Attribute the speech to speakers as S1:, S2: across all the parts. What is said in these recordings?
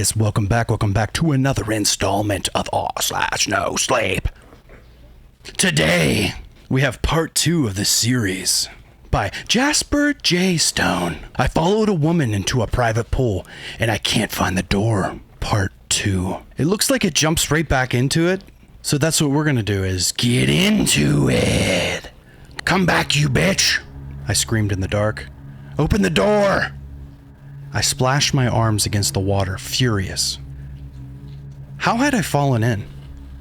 S1: guys, welcome back to another installment of r/no sleep. Today, we have part 2 of the series by Jasper J. Stone. I followed a woman into a private pool, and I can't find the door. Part 2. It looks like it jumps right back into it, so that's what we're gonna do is get into it. Come back, you bitch, I screamed in the dark. Open the door! I splashed my arms against the water, furious. How had I fallen in?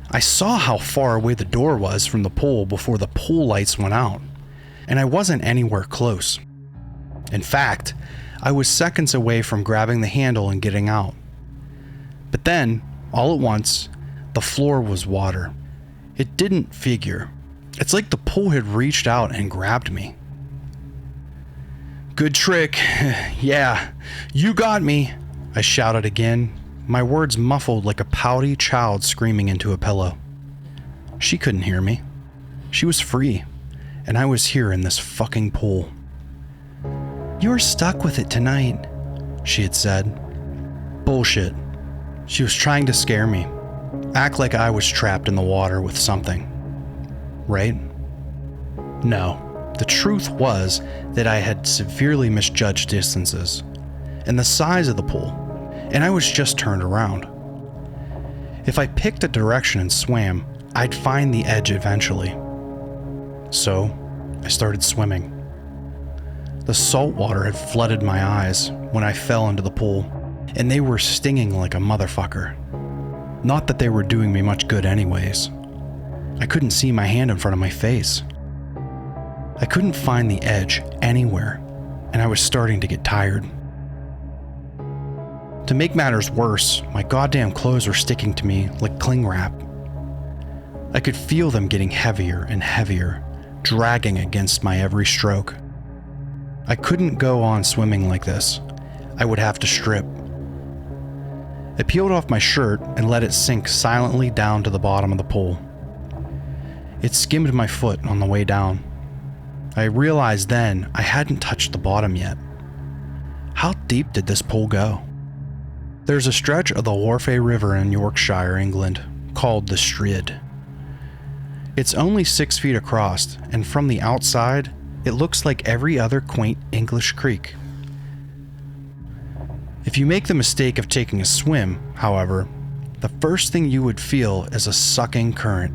S1: I saw how far away the door was from the pool before the pool lights went out, and I wasn't anywhere close. In fact, I was seconds away from grabbing the handle and getting out. But then, all at once, the floor was water. It didn't figure. It's like the pool had reached out and grabbed me. Good trick. Yeah, you got me, I shouted again, my words muffled like a pouty child screaming into a pillow. She couldn't hear me. She was free, and I was here in this fucking pool. You're stuck with it tonight, she had said. Bullshit. She was trying to scare me, act like I was trapped in the water with something. Right? No. The truth was that I had severely misjudged distances and the size of the pool, and I was just turned around. If I picked a direction and swam, I'd find the edge eventually. So, I started swimming. The salt water had flooded my eyes when I fell into the pool, and they were stinging like a motherfucker. Not that they were doing me much good anyways. I couldn't see my hand in front of my face. I couldn't find the edge anywhere, and I was starting to get tired. To make matters worse, my goddamn clothes were sticking to me like cling wrap. I could feel them getting heavier and heavier, dragging against my every stroke. I couldn't go on swimming like this. I would have to strip. I peeled off my shirt and let it sink silently down to the bottom of the pool. It skimmed my foot on the way down. I realized then I hadn't touched the bottom yet. How deep did this pool go? There's a stretch of the Wharfe River in Yorkshire, England, called the Strid. It's only 6 feet across, and from the outside, it looks like every other quaint English creek. If you make the mistake of taking a swim, however, the first thing you would feel is a sucking current.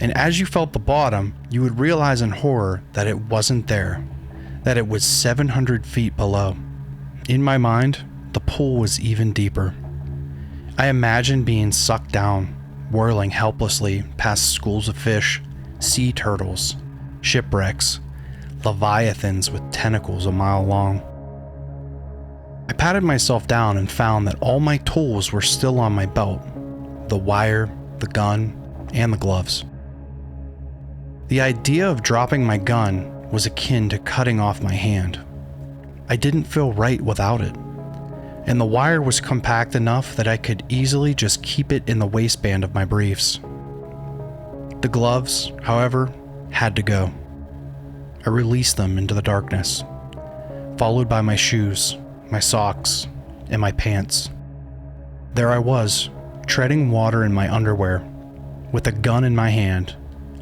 S1: And as you felt the bottom, you would realize in horror that it wasn't there, that it was 700 feet below. In my mind, the pool was even deeper. I imagined being sucked down, whirling helplessly past schools of fish, sea turtles, shipwrecks, leviathans with tentacles a mile long. I patted myself down and found that all my tools were still on my belt: the wire, the gun, and the gloves. The idea of dropping my gun was akin to cutting off my hand. I didn't feel right without it, and the wire was compact enough that I could easily just keep it in the waistband of my briefs. The gloves, however, had to go. I released them into the darkness, followed by my shoes, my socks, and my pants. There I was, treading water in my underwear, with a gun in my hand,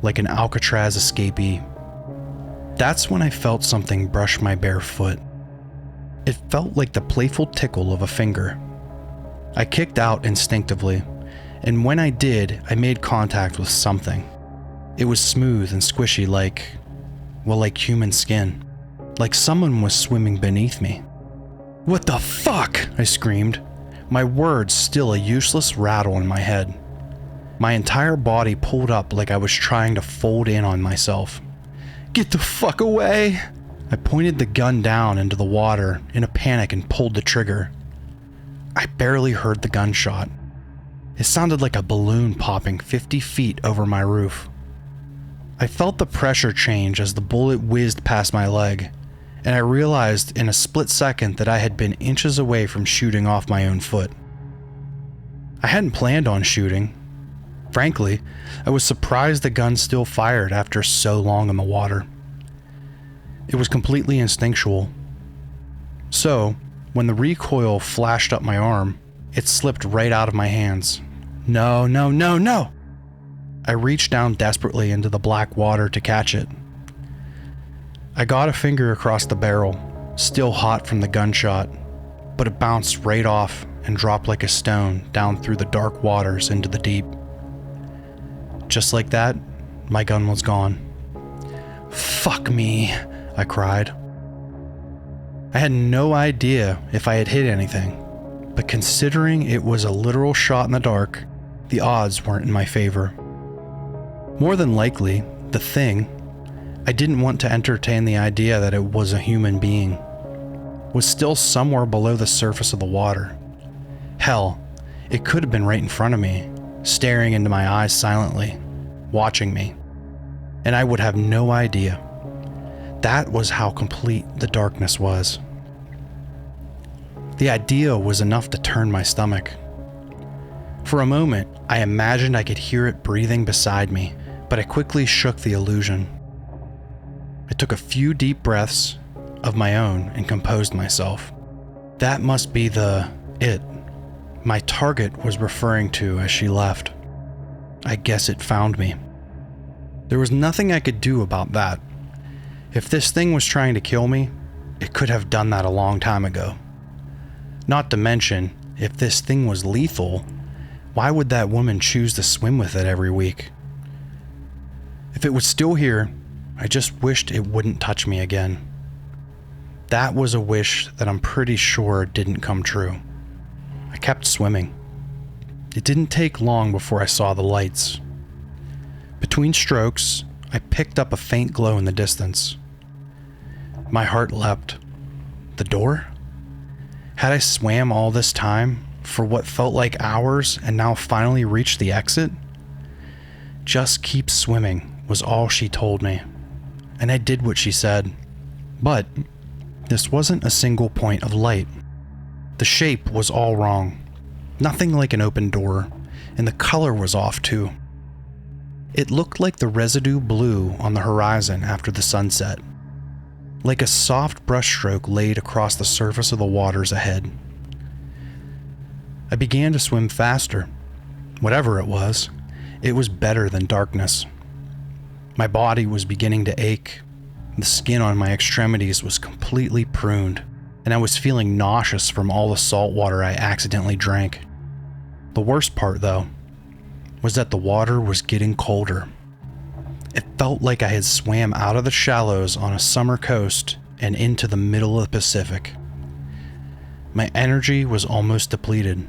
S1: like an Alcatraz escapee. That's when I felt something brush my bare foot. It felt like the playful tickle of a finger. I kicked out instinctively, and when I did, I made contact with something. It was smooth and squishy like human skin. Like someone was swimming beneath me. What the fuck? I screamed, my words still a useless rattle in my head. My entire body pulled up like I was trying to fold in on myself. Get the fuck away! I pointed the gun down into the water in a panic and pulled the trigger. I barely heard the gunshot. It sounded like a balloon popping 50 feet over my roof. I felt the pressure change as the bullet whizzed past my leg, and I realized in a split second that I had been inches away from shooting off my own foot. I hadn't planned on shooting. Frankly, I was surprised the gun still fired after so long in the water. It was completely instinctual. So, When the recoil flashed up my arm, it slipped right out of my hands. No, no, no, no! I reached down desperately into the black water to catch it. I got a finger across the barrel, still hot from the gunshot, but it bounced right off and dropped like a stone down through the dark waters into the deep. Just like that, my gun was gone. Fuck me, I cried. I had no idea if I had hit anything, but considering it was a literal shot in the dark, the odds weren't in my favor. More than likely, the thing, I didn't want to entertain the idea that it was a human being, was still somewhere below the surface of the water. Hell, it could have been right in front of me, staring into my eyes silently, watching me, and I would have no idea. That was how complete the darkness was. The idea was enough to turn my stomach. For a moment, I imagined I could hear it breathing beside me, but I quickly shook the illusion. I took a few deep breaths of my own and composed myself. That must be it my target was referring to as she left. I guess it found me. There was nothing I could do about that. If this thing was trying to kill me, it could have done that a long time ago. Not to mention, if this thing was lethal, why would that woman choose to swim with it every week? If it was still here, I just wished it wouldn't touch me again. That was a wish that I'm pretty sure didn't come true. I kept swimming. It didn't take long before I saw the lights. Between strokes, I picked up a faint glow in the distance. My heart leapt. The door? Had I swam all this time for what felt like hours and now finally reached the exit? Just keep swimming was all she told me, and I did what she said. But this wasn't a single point of light. The shape was all wrong. Nothing like an open door, and the color was off too. It looked like the residue blue on the horizon after the sunset, like a soft brushstroke laid across the surface of the waters ahead. I began to swim faster. Whatever it was better than darkness. My body was beginning to ache. The skin on my extremities was completely pruned, and I was feeling nauseous from all the salt water I accidentally drank. The worst part, though, was that the water was getting colder. It felt like I had swam out of the shallows on a summer coast and into the middle of the Pacific. My energy was almost depleted.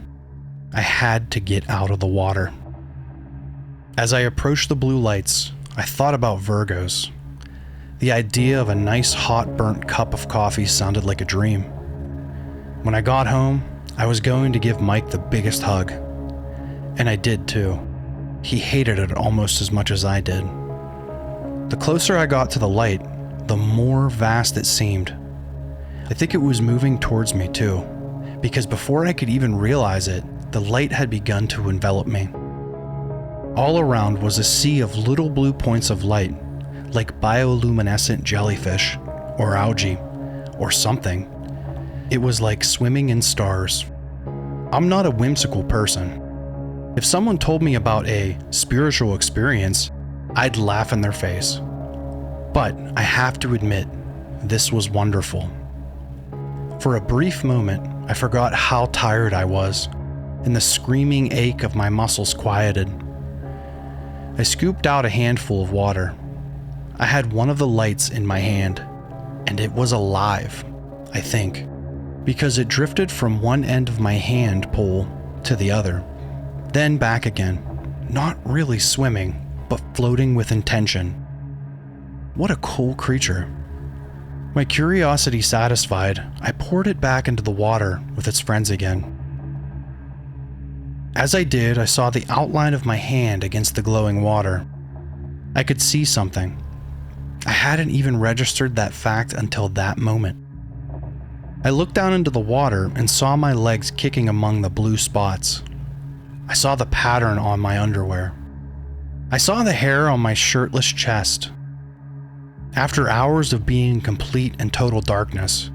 S1: I had to get out of the water. As I approached the blue lights, I thought about Virgos. The idea of a nice hot burnt cup of coffee sounded like a dream. When I got home, I was going to give Mike the biggest hug. And I did too. He hated it almost as much as I did. The closer I got to the light, the more vast it seemed. I think it was moving towards me too, because before I could even realize it, the light had begun to envelop me. All around was a sea of little blue points of light, like bioluminescent jellyfish, or algae, or something. It was like swimming in stars. I'm not a whimsical person. If someone told me about a spiritual experience, I'd laugh in their face. But I have to admit, this was wonderful. For a brief moment, I forgot how tired I was, and the screaming ache of my muscles quieted. I scooped out a handful of water. I had one of the lights in my hand, and it was alive, I think, because it drifted from one end of my hand pole to the other, then back again, not really swimming, but floating with intention. What a cool creature. My curiosity satisfied, I poured it back into the water with its friends again. As I did, I saw the outline of my hand against the glowing water. I could see something. I hadn't even registered that fact until that moment. I looked down into the water and saw my legs kicking among the blue spots. I saw the pattern on my underwear. I saw the hair on my shirtless chest. After hours of being in complete and total darkness,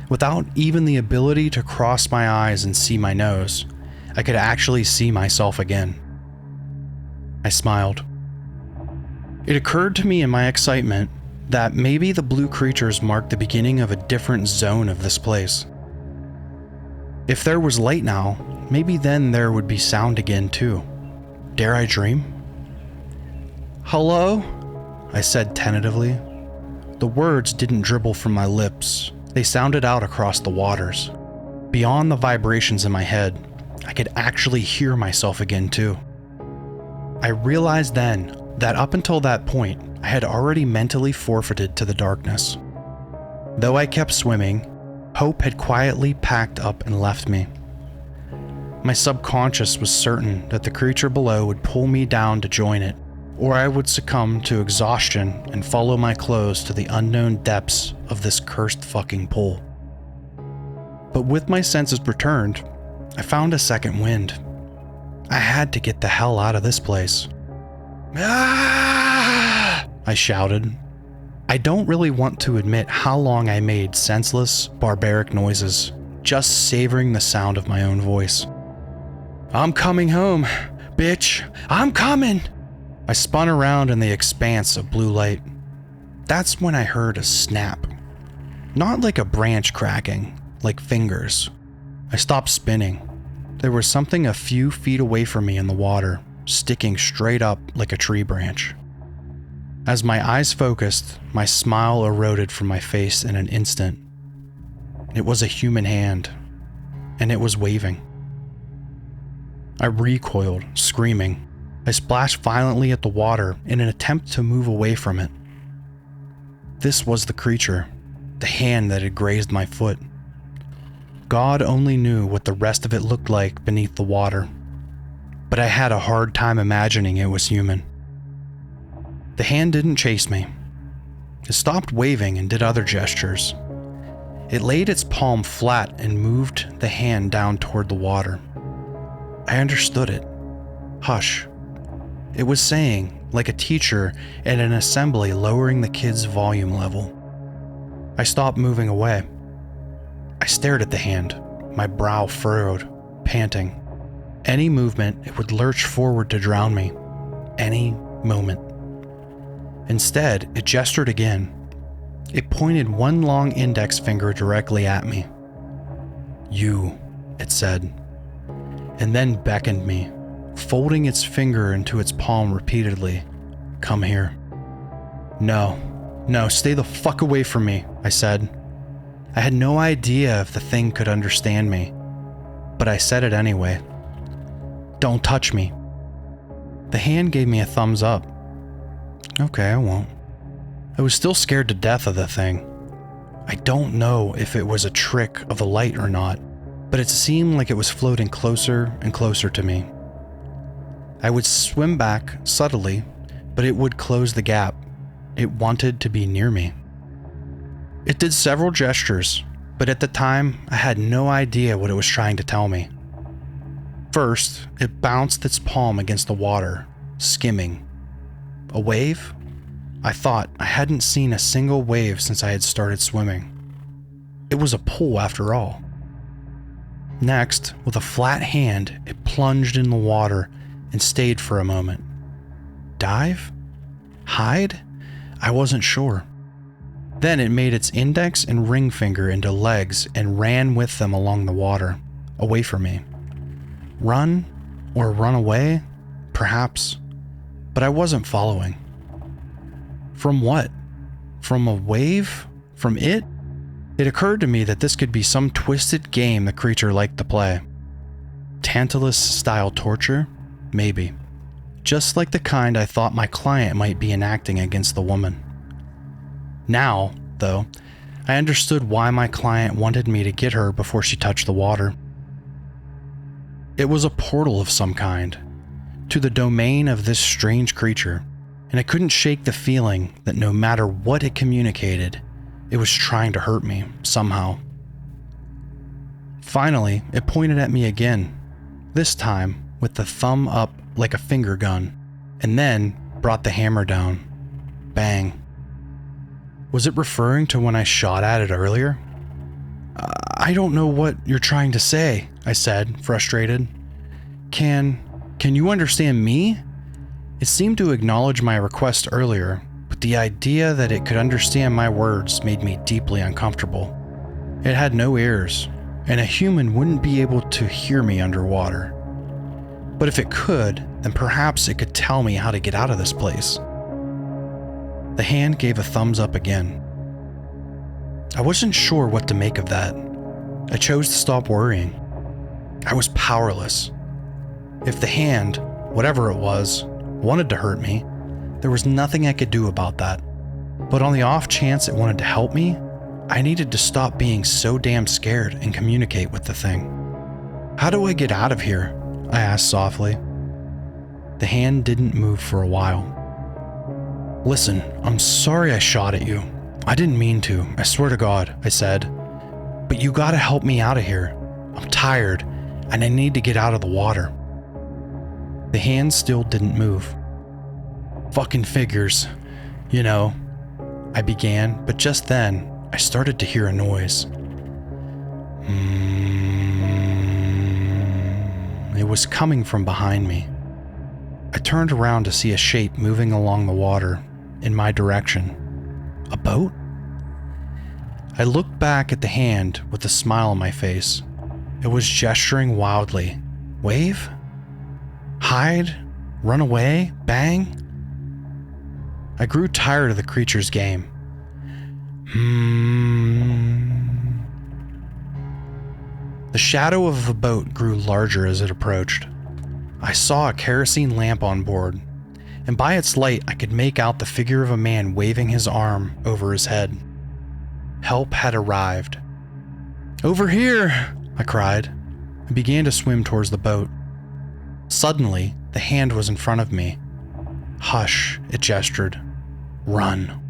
S1: Without even the ability to cross my eyes and see my nose, I could actually see myself again. I smiled. It occurred to me in my excitement that maybe the blue creatures marked the beginning of a different zone of this place. If there was light now, maybe then there would be sound again too. Dare I dream? "Hello?" I said tentatively. The words didn't dribble from my lips. They sounded out across the waters. Beyond the vibrations in my head, I could actually hear myself again too. I realized then that up until that point, I had already mentally forfeited to the darkness. Though I kept swimming, hope had quietly packed up and left me. My subconscious was certain that the creature below would pull me down to join it, or I would succumb to exhaustion and follow my clothes to the unknown depths of this cursed fucking pool. But with my senses returned, I found a second wind. I had to get the hell out of this place. "Ah!" I shouted. I don't really want to admit how long I made senseless, barbaric noises, just savoring the sound of my own voice. "I'm coming home, bitch! I'm coming!" I spun around in the expanse of blue light. That's when I heard a snap. Not like a branch cracking, like fingers. I stopped spinning. There was something a few feet away from me in the water, sticking straight up like a tree branch. As my eyes focused, my smile eroded from my face in an instant. It was a human hand, and it was waving. I recoiled, screaming. I splashed violently at the water in an attempt to move away from it. This was the creature, the hand that had grazed my foot. God only knew what the rest of it looked like beneath the water, but I had a hard time imagining it was human. The hand didn't chase me. It stopped waving and did other gestures. It laid its palm flat and moved the hand down toward the water. I understood it. Hush. It was saying, like a teacher at an assembly lowering the kids' volume level. I stopped moving away. I stared at the hand, my brow furrowed, panting. Any movement, it would lurch forward to drown me. Any moment. Instead, it gestured again. It pointed one long index finger directly at me. "You," it said, and then beckoned me, folding its finger into its palm repeatedly. "Come here." No, stay the fuck away from me," I said. I had no idea if the thing could understand me, but I said it anyway. "Don't touch me." The hand gave me a thumbs up. Okay, I won't. I was still scared to death of the thing. I don't know if it was a trick of the light or not, but it seemed like it was floating closer and closer to me. I would swim back subtly, but it would close the gap. It wanted to be near me. It did several gestures, but at the time, I had no idea what it was trying to tell me. First, it bounced its palm against the water, skimming. A wave? I thought I hadn't seen a single wave since I had started swimming. It was a pool after all. Next, with a flat hand, it plunged in the water and stayed for a moment. Dive? Hide? I wasn't sure. Then it made its index and ring finger into legs and ran with them along the water, away from me. Run? Or run away? Perhaps. But I wasn't following. From what? From a wave? From it? It occurred to me that this could be some twisted game the creature liked to play. Tantalus-style torture? Maybe. Just like the kind I thought my client might be enacting against the woman. Now, though, I understood why my client wanted me to get her before she touched the water. It was a portal of some kind, to the domain of this strange creature, and I couldn't shake the feeling that no matter what it communicated, it was trying to hurt me, somehow. Finally, it pointed at me again, this time with the thumb up like a finger gun, and then brought the hammer down. Bang. Was it referring to when I shot at it earlier? I don't know what you're trying to say, I said, frustrated. Can you understand me? It seemed to acknowledge my request earlier, but the idea that it could understand my words made me deeply uncomfortable. It had no ears, and a human wouldn't be able to hear me underwater. But if it could, then perhaps it could tell me how to get out of this place. The hand gave a thumbs up again. I wasn't sure what to make of that. I chose to stop worrying. I was powerless. If the hand, whatever it was, wanted to hurt me, there was nothing I could do about that. But on the off chance it wanted to help me, I needed to stop being so damn scared and communicate with the thing. How do I get out of here? I asked softly. The hand didn't move for a while. Listen, I'm sorry I shot at you. I didn't mean to, I swear to God, I said. But you gotta help me out of here. I'm tired, and I need to get out of the water. The hand still didn't move. Fucking figures. You know, I began, but just then, I started to hear a noise. It was coming from behind me. I turned around to see a shape moving along the water in my direction. A boat? I looked back at the hand with a smile on my face. It was gesturing wildly. Wave? Hide? Run away? Bang? I grew tired of the creature's game. The shadow of the boat grew larger as it approached. I saw a kerosene lamp on board, and by its light I could make out the figure of a man waving his arm over his head. Help had arrived. Over here, I cried, and began to swim towards the boat. Suddenly, the hand was in front of me. Hush, it gestured. Run.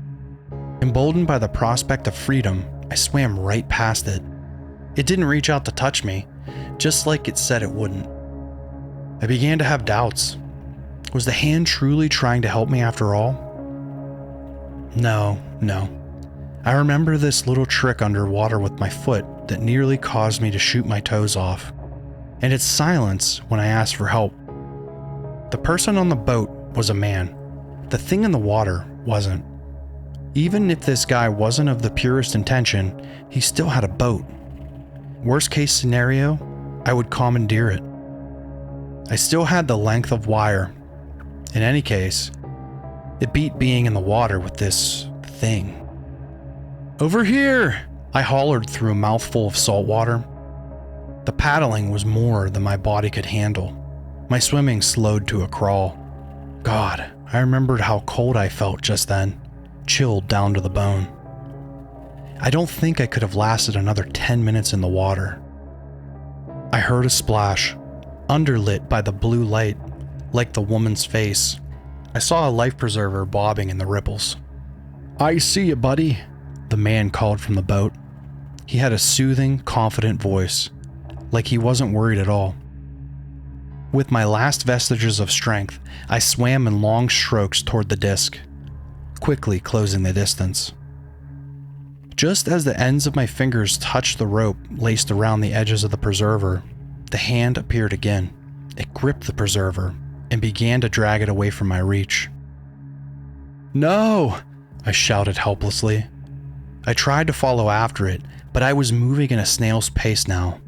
S1: Emboldened by the prospect of freedom, I swam right past it. It didn't reach out to touch me, just like it said it wouldn't. I began to have doubts. Was the hand truly trying to help me after all? No. I remember this little trick underwater with my foot that nearly caused me to shoot my toes off, and its silence when I asked for help. The person on the boat was a man. The thing in the water wasn't. Even if this guy wasn't of the purest intention, he still had a boat. Worst case scenario, I would commandeer it. I still had the length of wire. In any case, it beat being in the water with this thing. Over here! I hollered through a mouthful of salt water. The paddling was more than my body could handle. My swimming slowed to a crawl. God, I remembered how cold I felt just then, chilled down to the bone. I don't think I could have lasted another 10 minutes in the water. I heard a splash, underlit by the blue light, like the woman's face. I saw a life preserver bobbing in the ripples. I see you, buddy, the man called from the boat. He had a soothing, confident voice, like he wasn't worried at all. With my last vestiges of strength, I swam in long strokes toward the disc, quickly closing the distance. Just as the ends of my fingers touched the rope laced around the edges of the preserver, the hand appeared again. It gripped the preserver and began to drag it away from my reach. No! I shouted helplessly. I tried to follow after it, but I was moving in a snail's pace now.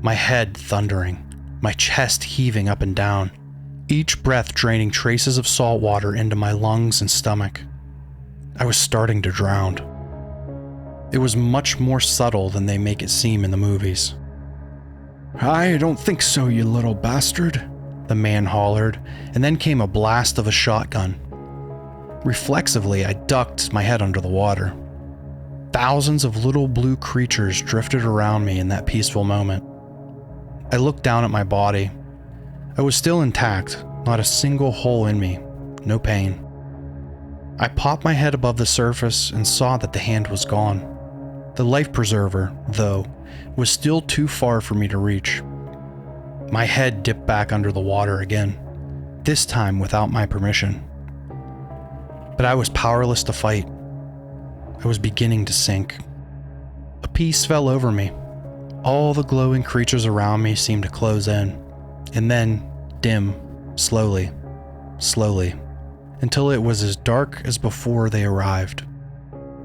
S1: My head thundering, my chest heaving up and down, each breath draining traces of salt water into my lungs and stomach. I was starting to drown. It was much more subtle than they make it seem in the movies. I don't think so, you little bastard, the man hollered, and then came a blast of a shotgun. Reflexively, I ducked my head under the water. Thousands of little blue creatures drifted around me in that peaceful moment. I looked down at my body. I was still intact, not a single hole in me, no pain. I popped my head above the surface and saw that the hand was gone. The life preserver, though, was still too far for me to reach. My head dipped back under the water again, this time without my permission. But I was powerless to fight. I was beginning to sink. A peace fell over me. All the glowing creatures around me seemed to close in, and then dim, slowly, until it was as dark as before they arrived.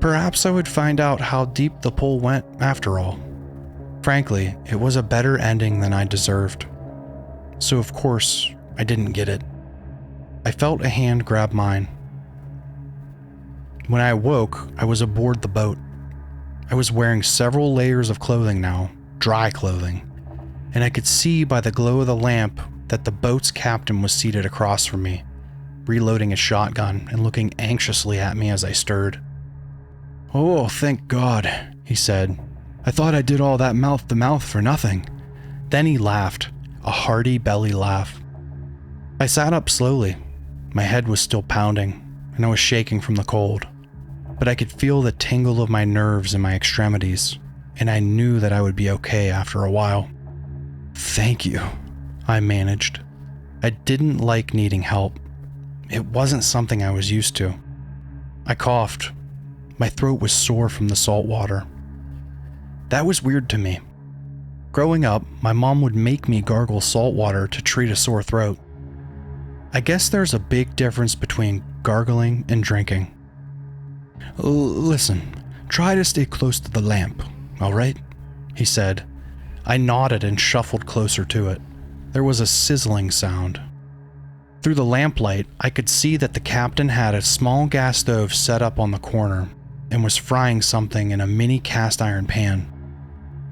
S1: Perhaps I would find out how deep the pull went after all. Frankly, it was a better ending than I deserved. So of course, I didn't get it. I felt a hand grab mine. When I awoke, I was aboard the boat. I was wearing several layers of clothing now, dry clothing, and I could see by the glow of the lamp that the boat's captain was seated across from me, reloading a shotgun and looking anxiously at me as I stirred. "Oh, thank God," he said. "I thought I did all that mouth-to-mouth for nothing." Then he laughed, a hearty belly laugh. I sat up slowly. My head was still pounding, and I was shaking from the cold, but I could feel the tingle of my nerves in my extremities, and I knew that I would be okay after a while. "Thank you," I managed. I didn't like needing help. It wasn't something I was used to. I coughed. My throat was sore from the salt water. That was weird to me. Growing up, my mom would make me gargle salt water to treat a sore throat. I guess there's a big difference between gargling and drinking. "Listen, try to stay close to the lamp, all right?" he said. I nodded and shuffled closer to it. There was a sizzling sound. Through the lamplight, I could see that the captain had a small gas stove set up on the corner and was frying something in a mini cast iron pan.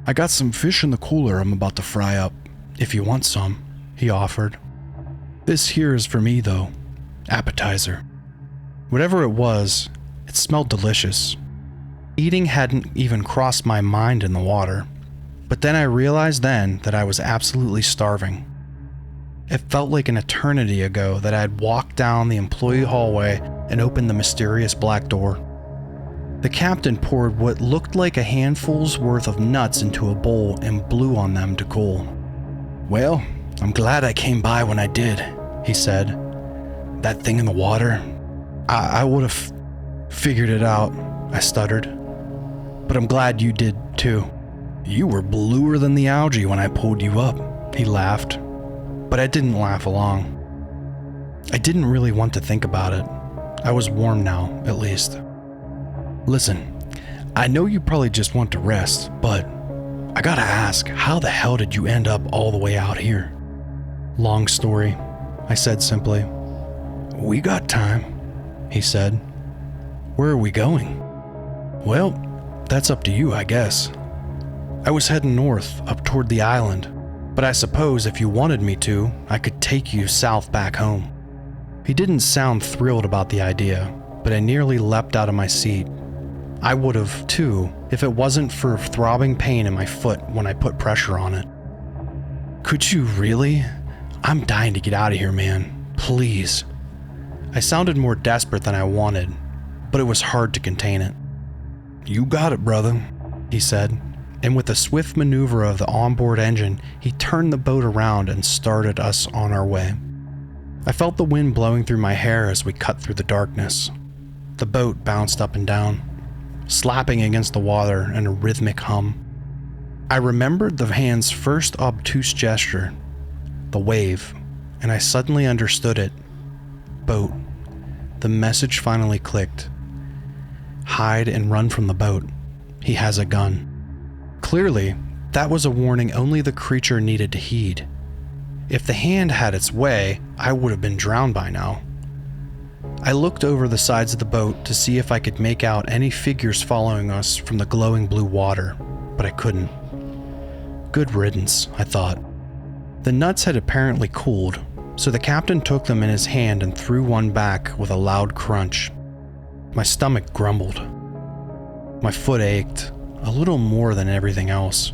S1: "I got some fish in the cooler I'm about to fry up, if you want some," he offered. "This here is for me, though. Appetizer." Whatever it was, it smelled delicious. Eating hadn't even crossed my mind in the water, but then I realized that I was absolutely starving. It felt like an eternity ago that I had walked down the employee hallway and opened the mysterious black door. The captain poured what looked like a handful's worth of nuts into a bowl and blew on them to cool. "Well, I'm glad I came by when I did," he said. "That thing in the water, I would have figured it out," I stuttered. "But I'm glad you did too. You were bluer than the algae when I pulled you up," he laughed. But I didn't laugh along. I didn't really want to think about it. I was warm now, at least. "Listen, I know you probably just want to rest, but I gotta ask, how the hell did you end up all the way out here?" "Long story," I said simply. "We got time," he said. "Where are we going?" "Well, that's up to you, I guess. I was heading north, up toward the island, but I suppose if you wanted me to, I could take you south back home." He didn't sound thrilled about the idea, but I nearly leapt out of my seat. I would have, too, if it wasn't for throbbing pain in my foot when I put pressure on it. "Could you really? I'm dying to get out of here, man. Please." I sounded more desperate than I wanted, but it was hard to contain it. "You got it, brother," he said, and with a swift maneuver of the onboard engine, he turned the boat around and started us on our way. I felt the wind blowing through my hair as we cut through the darkness. The boat bounced up and down, slapping against the water in a rhythmic hum. I remembered the hand's first obtuse gesture, the wave, and I suddenly understood it. Boat. The message finally clicked. Hide and run from the boat. He has a gun. Clearly, that was a warning only the creature needed to heed. If the hand had its way, I would have been drowned by now. I looked over the sides of the boat to see if I could make out any figures following us from the glowing blue water, but I couldn't. Good riddance, I thought. The nuts had apparently cooled, so the captain took them in his hand and threw one back with a loud crunch. My stomach grumbled. My foot ached, a little more than everything else.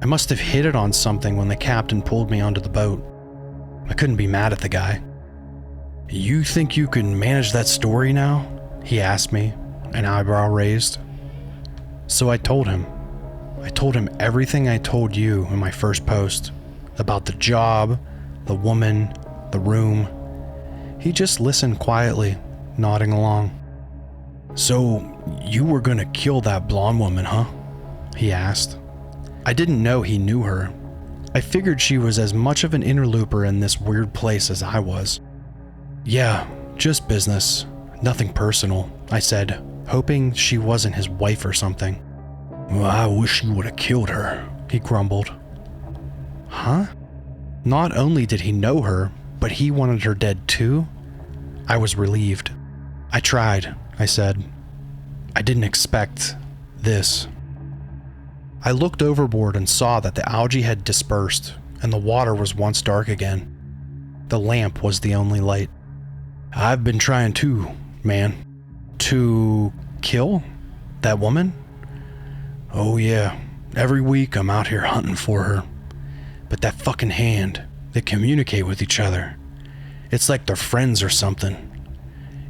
S1: I must have hit it on something when the captain pulled me onto the boat. I couldn't be mad at the guy. "You think you can manage that story now?" he asked me, an eyebrow raised. So I told him. I told him everything I told you in my first post, about the job, the woman, the room. He just listened quietly, nodding along. "So, "You were gonna kill that blonde woman, huh?" he asked. I didn't know he knew her. I figured she was as much of an interloper in this weird place as I was. "Yeah, just business. Nothing personal," I said, hoping she wasn't his wife or something. "Well, I wish you would have killed her," he grumbled. Huh? Not only did he know her, but he wanted her dead too? I was relieved. "I tried," I said. "I didn't expect this." I looked overboard and saw that the algae had dispersed and the water was once dark again. The lamp was the only light. "I've been trying too, man." "To kill that woman?" "Oh yeah, every week I'm out here hunting for her. But that fucking hand, they communicate with each other. It's like they're friends or something.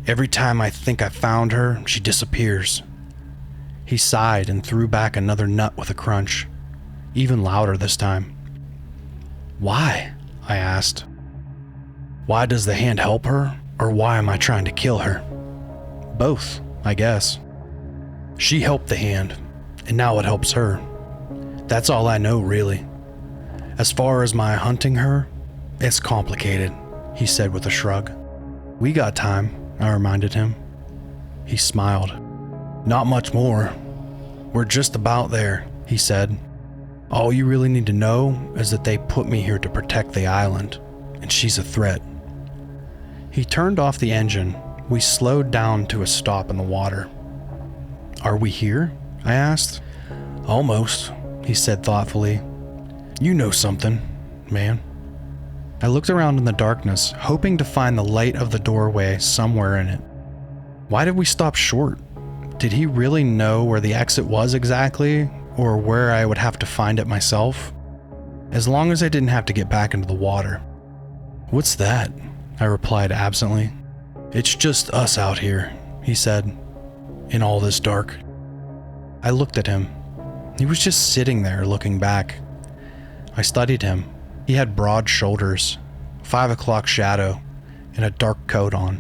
S1: Every time I think I found her, she disappears." He sighed and threw back another nut with a crunch, even louder this time. "Why?" I asked. "Why does the hand help her, or why am I trying to kill her?" "Both, I guess. She helped the hand, and now it helps her. That's all I know, really. As far as my hunting her, it's complicated," he said with a shrug. "We got time," I reminded him. He smiled. "Not much more. We're just about there," he said. "All you really need to know is that they put me here to protect the island, and she's a threat." He turned off the engine. We slowed down to a stop in the water. "Are we here?" I asked. "Almost," he said thoughtfully. "You know something, man." I looked around in the darkness, hoping to find the light of the doorway somewhere in it. Why did we stop short? Did he really know where the exit was exactly, or where I would have to find it myself? As long as I didn't have to get back into the water. "What's that?" I replied absently. "It's just us out here," he said, "in all this dark." I looked at him. He was just sitting there looking back. I studied him. He had broad shoulders, 5 o'clock shadow, and a dark coat on.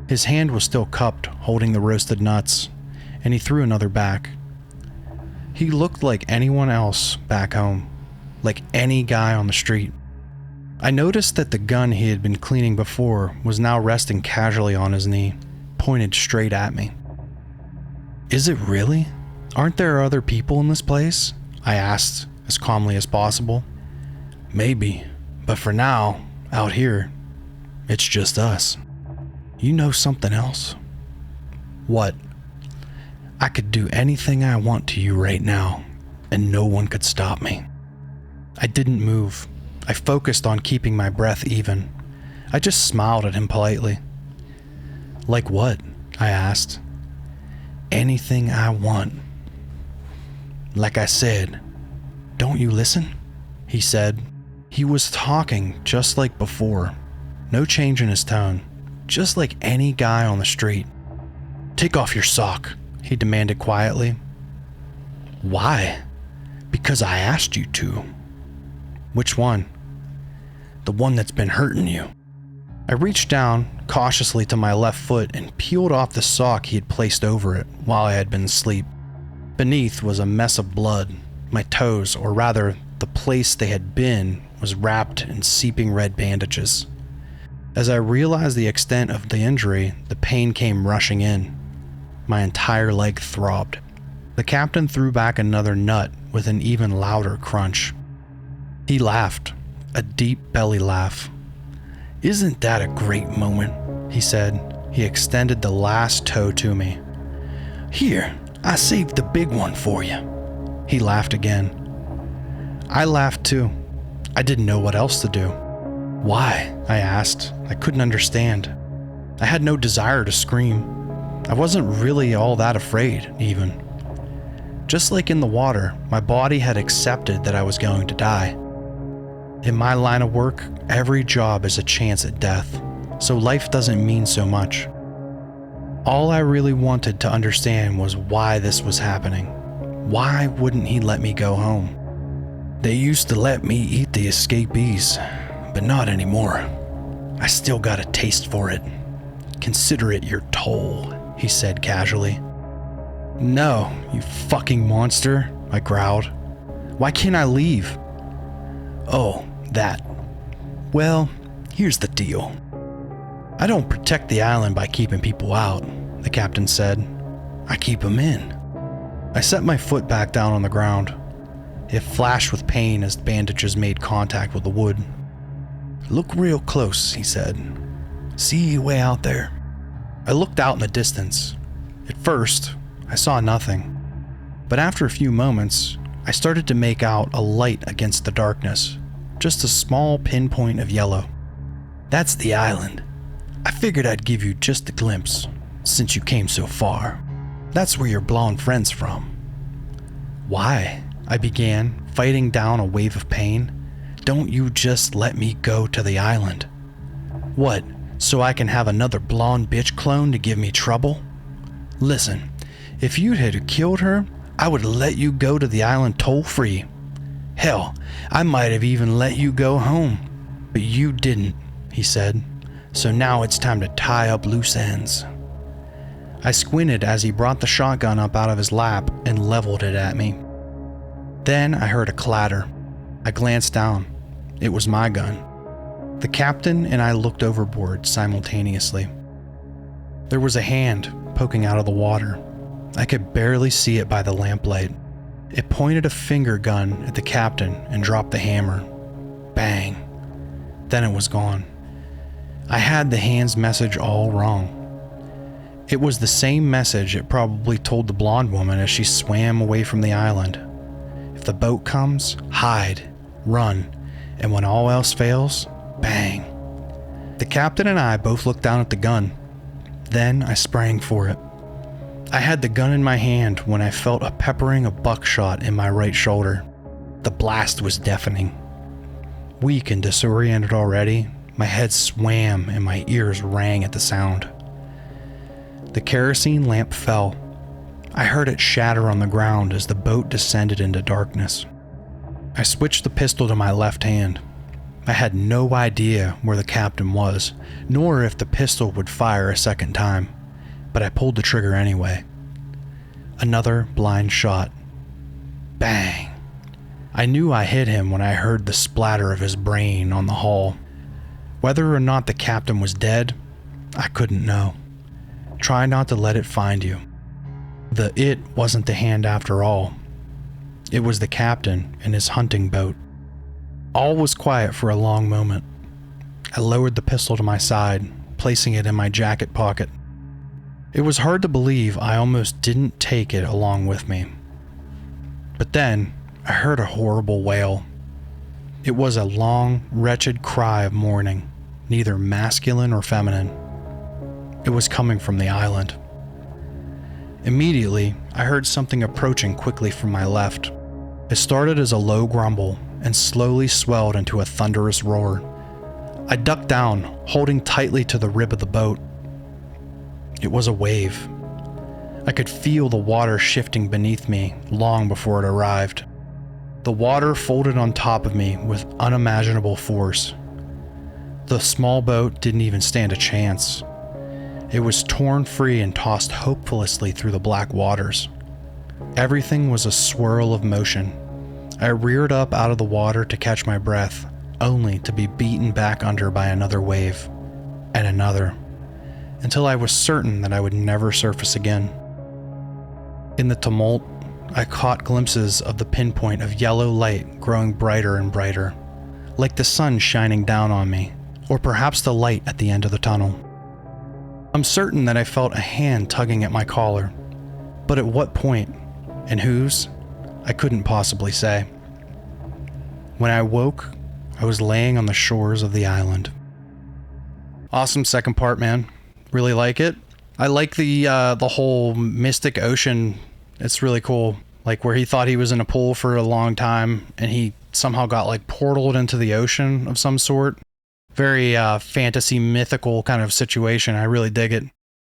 S1: His hand was still cupped, holding the roasted nuts, and he threw another back. He looked like anyone else back home, like any guy on the street. I noticed that the gun he had been cleaning before was now resting casually on his knee, pointed straight at me. "Is it really? Aren't there other people in this place?" I asked as calmly as possible. "Maybe, but for now, out here, it's just us." "You know something else?" "What?" "I could do anything I want to you right now, and no one could stop me." I didn't move. I focused on keeping my breath even. I just smiled at him politely. "Like what?" I asked. "Anything I want." "Like I said, don't you listen?" he said. He was talking just like before. No change in his tone. Just like any guy on the street. "Take off your sock," he demanded quietly. "Why?" "Because I asked you to." "Which one?" "The one that's been hurting you." I reached down cautiously to my left foot and peeled off the sock he had placed over it while I had been asleep. Beneath was a mess of blood. My toes, or rather the place they had been, was wrapped in seeping red bandages. As I realized the extent of the injury, the pain came rushing in. My entire leg throbbed. The captain threw back another nut with an even louder crunch. He laughed, a deep belly laugh. "Isn't that a great moment?" he said. He extended the last toe to me. "Here, I saved the big one for you." He laughed again. I laughed too. I didn't know what else to do. "Why?" I asked. I couldn't understand. I had no desire to scream. I wasn't really all that afraid, even. Just like in the water, my body had accepted that I was going to die. In my line of work, every job is a chance at death, so life doesn't mean so much. All I really wanted to understand was why this was happening. Why wouldn't he let me go home? "They used to let me eat the escapees, but not anymore. I still got a taste for it. Consider it your toll," he said casually. No, you fucking monster, I growled. Why can't I leave? Oh, that. Well, here's the deal. I don't protect the island by keeping people out, the captain said. I keep them in. I set my foot back down on the ground. It flashed with pain as bandages made contact with the wood. Look real close, he said. See way out there? I looked out in the distance. At first, I saw nothing. But after a few moments, I started to make out a light against the darkness. Just a small pinpoint of yellow. That's the island. I figured I'd give you just a glimpse, since you came so far. That's where your blonde friend's from. Why? I began, fighting down a wave of pain. Don't you just let me go to the island. What, so I can have another blonde bitch clone to give me trouble? Listen, if you had killed her, I would let you go to the island toll-free. Hell, I might have even let you go home. But you didn't, he said. So now it's time to tie up loose ends. I squinted as he brought the shotgun up out of his lap and leveled it at me. Then I heard a clatter. I glanced down. It was my gun. The captain and I looked overboard simultaneously. There was a hand poking out of the water. I could barely see it by the lamplight. It pointed a finger gun at the captain and dropped the hammer. Bang. Then it was gone. I had the hand's message all wrong. It was the same message it probably told the blonde woman as she swam away from the island. If the boat comes, hide, run, and when all else fails, bang. The captain and I both looked down at the gun. Then I sprang for it. I had the gun in my hand when I felt a peppering of buckshot in my right shoulder. The blast was deafening. Weak and disoriented already, my head swam and my ears rang at the sound. The kerosene lamp fell. I heard it shatter on the ground as the boat descended into darkness. I switched the pistol to my left hand. I had no idea where the captain was, nor if the pistol would fire a second time, but I pulled the trigger anyway. Another blind shot. Bang! I knew I hit him when I heard the splatter of his brain on the hull. Whether or not the captain was dead, I couldn't know. Try not to let it find you. The it wasn't the hand after all. It was the captain and his hunting boat. All was quiet for a long moment. I lowered the pistol to my side, placing it in my jacket pocket. It was hard to believe I almost didn't take it along with me. But then, I heard a horrible wail. It was a long, wretched cry of mourning, neither masculine or feminine. It was coming from the island. Immediately, I heard something approaching quickly from my left. It started as a low grumble and slowly swelled into a thunderous roar. I ducked down, holding tightly to the rib of the boat. It was a wave. I could feel the water shifting beneath me long before it arrived. The water folded on top of me with unimaginable force. The small boat didn't even stand a chance. It was torn free and tossed hopelessly through the black waters. Everything was a swirl of motion. I reared up out of the water to catch my breath, only to be beaten back under by another wave, and another, until I was certain that I would never surface again. In the tumult, I caught glimpses of the pinpoint of yellow light growing brighter and brighter, like the sun shining down on me, or perhaps the light at the end of the tunnel. I'm certain that I felt a hand tugging at my collar, but at what point, and whose, I couldn't possibly say. When I woke, I was laying on the shores of the island. Awesome second part, man. Really like it. I like the whole Mystic Ocean. It's really cool. Like where he thought he was in a pool for a long time and he somehow got like portaled into the ocean of some sort. Very fantasy mythical kind of situation. I really dig it.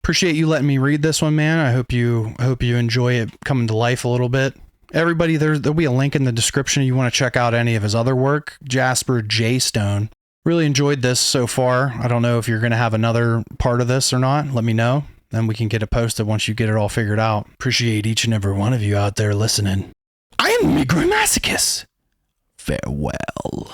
S1: Appreciate you letting me read this one, man. I hope you enjoy it coming to life a little bit. Everybody, there'll be a link in the description if you want to check out any of his other work. Jasper J. Stone. Really enjoyed this so far. I don't know if you're going to have another part of this or not. Let me know. Then we can get it posted once you get it all figured out. Appreciate each and every one of you out there listening. I am Negro Masochist. Farewell.